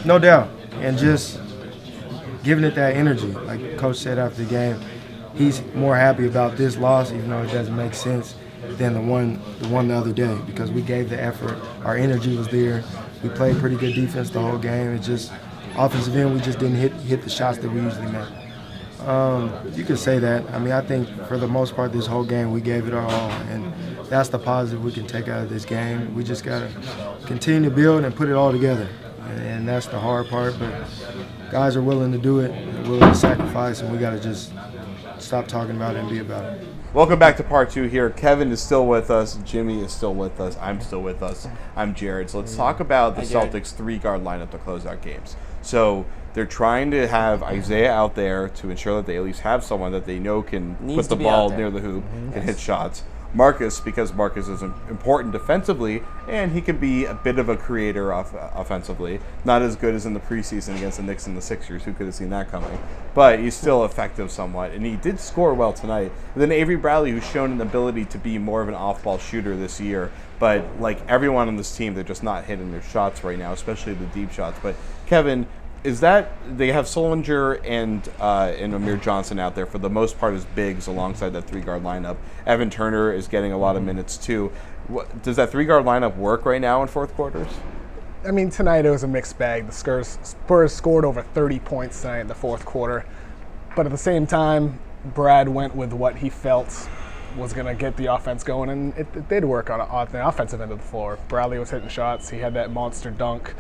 No doubt. And just giving it that energy. Like Coach said after the game, he's more happy about this loss, even though it doesn't make sense, than the one the other day, because we gave the effort. Our energy was there. We played pretty good defense the whole game. It's just offensive end, we just didn't hit the shots that we usually make. You could say that. I mean, I think for the most part this whole game we gave it our all, and that's the positive we can take out of this game. We just got to continue to build and put it all together, and that's the hard part, but guys are willing to do it, willing to sacrifice, and we got to just stop talking about it and be about it. Welcome back to part 2 here. Kevin is still with us. Jimmy is still with us. I'm still with us. I'm Jared. So let's talk about the Celtics 3-guard lineup to close out games. So they're trying to have Isaiah out there to ensure that they at least have someone that they know can put the ball near the hoop and hit shots. Marcus, because Marcus is important defensively, and he can be a bit of a creator offensively. Not as good as in the preseason against the Knicks and the Sixers. Who could have seen that coming? But he's still effective somewhat, and he did score well tonight. And then Avery Bradley, who's shown an ability to be more of an off-ball shooter this year. But like everyone on this team, they're just not hitting their shots right now, especially the deep shots. But Kevin, is that they have Sullinger and Amir Johnson out there for the most part as bigs alongside that 3-guard lineup. Evan Turner is getting a lot of minutes too. Does that 3-guard lineup work right now in fourth quarters? I mean, tonight it was a mixed bag. The Spurs scored over 30 points tonight in the fourth quarter. But at the same time, Brad went with what he felt was going to get the offense going, and it did work on the offensive end of the floor. Bradley was hitting shots. He had that monster dunk.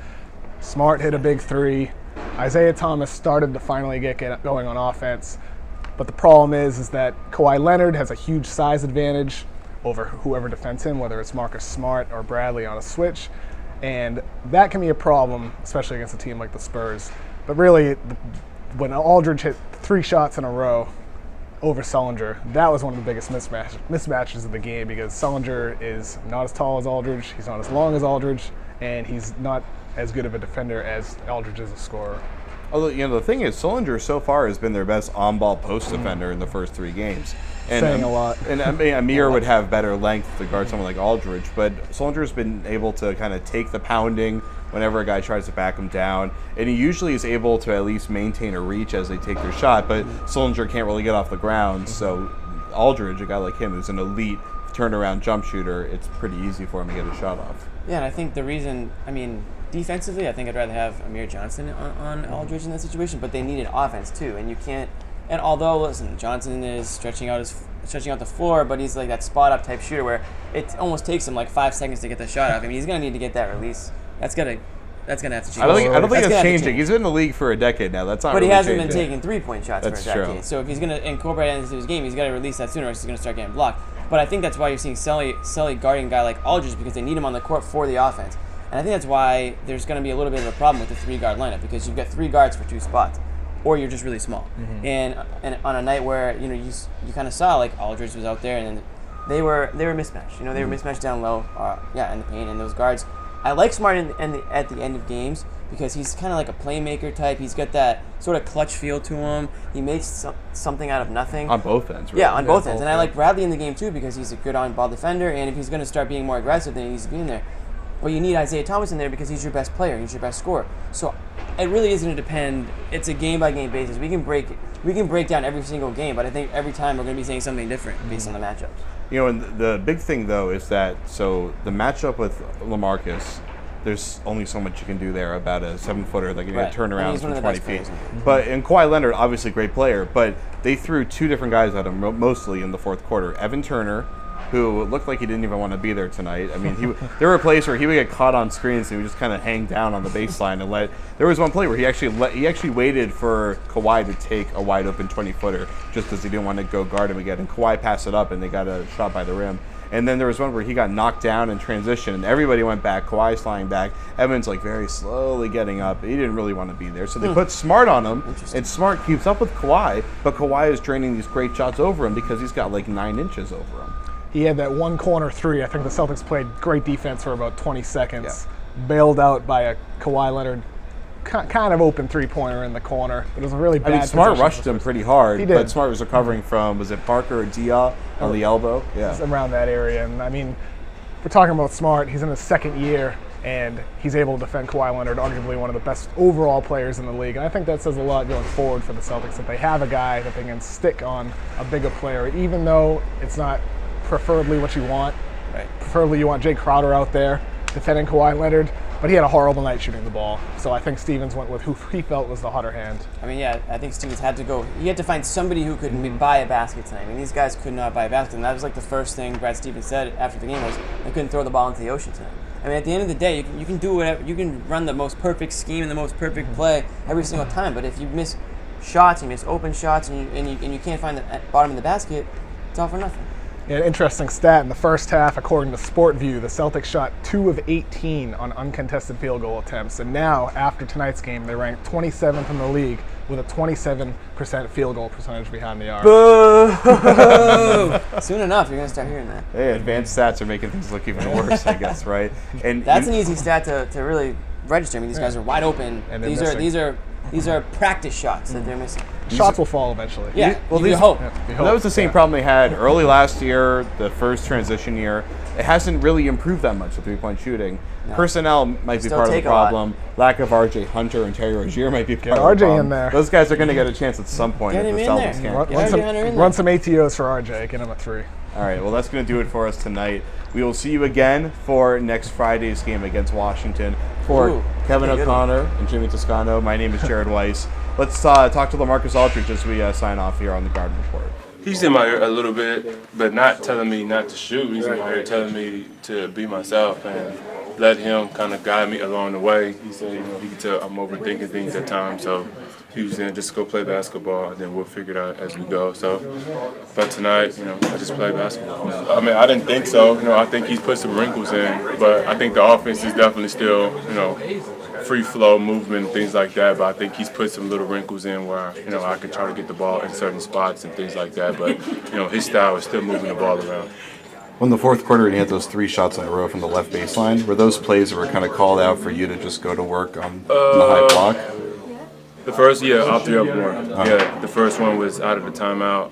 Smart hit a big 3. Isaiah Thomas started to finally get going on offense. But the problem is that Kawhi Leonard has a huge size advantage over whoever defends him, whether it's Marcus Smart or Bradley on a switch. And that can be a problem, especially against a team like the Spurs. But really, when Aldridge hit 3 shots in a row over Sullinger, that was one of the biggest mismatches of the game, because Sullinger is not as tall as Aldridge, he's not as long as Aldridge, and he's not as good of a defender as Aldridge is a scorer. Although, the thing is, Sullinger so far has been their best on-ball post defender in the first 3 games. And, saying a lot. And I mean, Amir would have better length to guard someone like Aldridge, but Sullinger's been able to kind of take the pounding whenever a guy tries to back him down, and he usually is able to at least maintain a reach as they take their shot, but Sullinger can't really get off the ground, so Aldridge, a guy like him who's an elite turnaround jump shooter, it's pretty easy for him to get a shot off. Yeah, and I think the reason, defensively, I think I'd rather have Amir Johnson on Aldridge in that situation, but they needed offense too, and you can't. And although, listen, Johnson is stretching out the floor, but he's like that spot-up type shooter where it almost takes him like 5 seconds to get the shot off. I mean, he's gonna need to get that release. That's gonna have to change. I don't think that's changing. He's been in the league for a decade now. That's not. But really he hasn't changing. been taking 3-point shots That's for a decade. true. So if he's gonna incorporate that into his game, he's got to release that sooner, or he's gonna start getting blocked. But I think that's why you're seeing Sully guarding a guy like Aldridge, because they need him on the court for the offense. And I think that's why there's going to be a little bit of a problem with the 3-guard lineup, because you've got 3 guards for 2 spots, or you're just really small. And on a night where you kind of saw like Aldridge was out there, and they were mismatched. They were mismatched down low, in the paint, and those guards. I like Smart at the end of games because he's kind of like a playmaker type. He's got that sort of clutch feel to him. He makes something out of nothing. On both ends, right? Yeah, on both ends. And I like Bradley in the game too, because he's a good on-ball defender, and if he's going to start being more aggressive, then he needs to be in there. But you need Isaiah Thomas in there because he's your best player, he's your best scorer. So it really is going to depend. It's a game-by-game basis. We can break down every single game, but I think every time we're going to be saying something different based on the matchups. And the big thing though is that the matchup with LaMarcus, there's only so much you can do there about a 7-footer that can turn around from 20 feet. But and Kawhi Leonard, obviously a great player, but they threw 2 different guys at him mostly in the fourth quarter. Evan Turner, who looked like he didn't even want to be there tonight. I mean, there were plays where he would get caught on screens and he would just kind of hang down on the baseline and let. There was one play where he actually waited for Kawhi to take a wide open 20-footer just because he didn't want to go guard him again. And Kawhi passed it up and they got a shot by the rim. And then there was one where he got knocked down in transition and everybody went back. Kawhi's flying back. Evan's like very slowly getting up. He didn't really want to be there. So they put Smart on him, and Smart keeps up with Kawhi, but Kawhi is draining these great shots over him because he's got like 9 inches over him. He had that one corner 3. I think the Celtics played great defense for about 20 seconds. Bailed out by a Kawhi Leonard kind of open 3-pointer in the corner. But it was a really bad position. Smart rushed him pretty hard. He did. But Smart was recovering from, was it Parker or Dia on the elbow? Yeah. Around that area. And I mean, we're talking about Smart. He's in his 2nd year. and he's able to defend Kawhi Leonard, arguably one of the best overall players in the league. And I think that says a lot going forward for the Celtics, that they have a guy that they can stick on a bigger player, even though it's not preferably what you want. Right. Preferably you want Jay Crowder out there defending Kawhi Leonard, but he had a horrible night shooting the ball. So I think Stevens went with who he felt was the hotter hand. I mean, yeah, I think Stevens had to go. He had to find somebody who could buy a basket tonight. I mean, these guys could not buy a basket, and that was like the first thing Brad Stevens said after the game was they couldn't throw the ball into the ocean tonight. I mean, at the end of the day, you can do whatever. You can run the most perfect scheme and the most perfect play every single time, but if you miss shots, you miss open shots, and you can't find the bottom of the basket, it's all for nothing. Yeah, an interesting stat, in the first half, according to SportView, the Celtics shot 2 of 18 on uncontested field goal attempts. And now, after tonight's game, they ranked 27th in the league with a 27% field goal percentage behind the arc. Boo! Soon enough, you're going to start hearing that. Hey, advanced stats are making things look even worse, I guess, right? And That's an easy stat to really register. I mean, these guys are wide open. And they're These are practice shots that they're missing. Shots will fall eventually. Yeah, well, you hope. That was the same problem they had early last year, the first transition year. It hasn't really improved that much with three-point shooting. No. Personnel might be Still part of the take a lot. problem. Lack of R.J. Hunter and Terry Rozier might be part of RJ the problem. in there. Those guys are going to get a chance at some point Get if the him in Celtics there. can't. Run, RJ Hunter in run there. some ATOs for RJ, get him a 3. All right, well, that's going to do it for us tonight. We will see you again for next Friday's game against Washington. For Ooh, Kevin pretty good O'Connor and Jimmy Toscano, my name is Jared Weiss. Let's talk to LaMarcus Aldridge as we sign off here on the Garden Report. He's in my ear a little bit, but not telling me not to shoot. He's in my ear telling me to be myself and let him kind of guide me along the way. He said, he can tell I'm overthinking things at times, so he was saying just go play basketball and then we'll figure it out as we go. So, but tonight, I just play basketball. I mean, I didn't think so. I think he's put some wrinkles in, but I think the offense is definitely still, free flow movement, things like that, but I think he's put some little wrinkles in where, I can try to get the ball in certain spots and things like that, but, his style is still moving the ball around. When the fourth quarter, he had those 3 shots in a row from the left baseline. Were those plays that were kind of called out for you to just go to work on the high block? The first, all 3 of them were. Yeah, the first one was out of the timeout,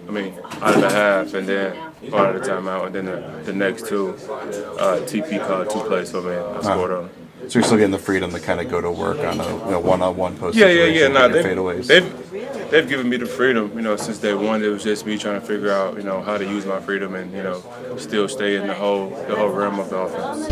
out of the half, and then out of the timeout, and then the next 2, TP called 2 plays for me, I scored on them. So you're still getting the freedom to kind of go to work on a one-on-one post situation. No, fadeaways. They've given me the freedom, since day one. It was just me trying to figure out, how to use my freedom and, still stay in the whole realm of the offense.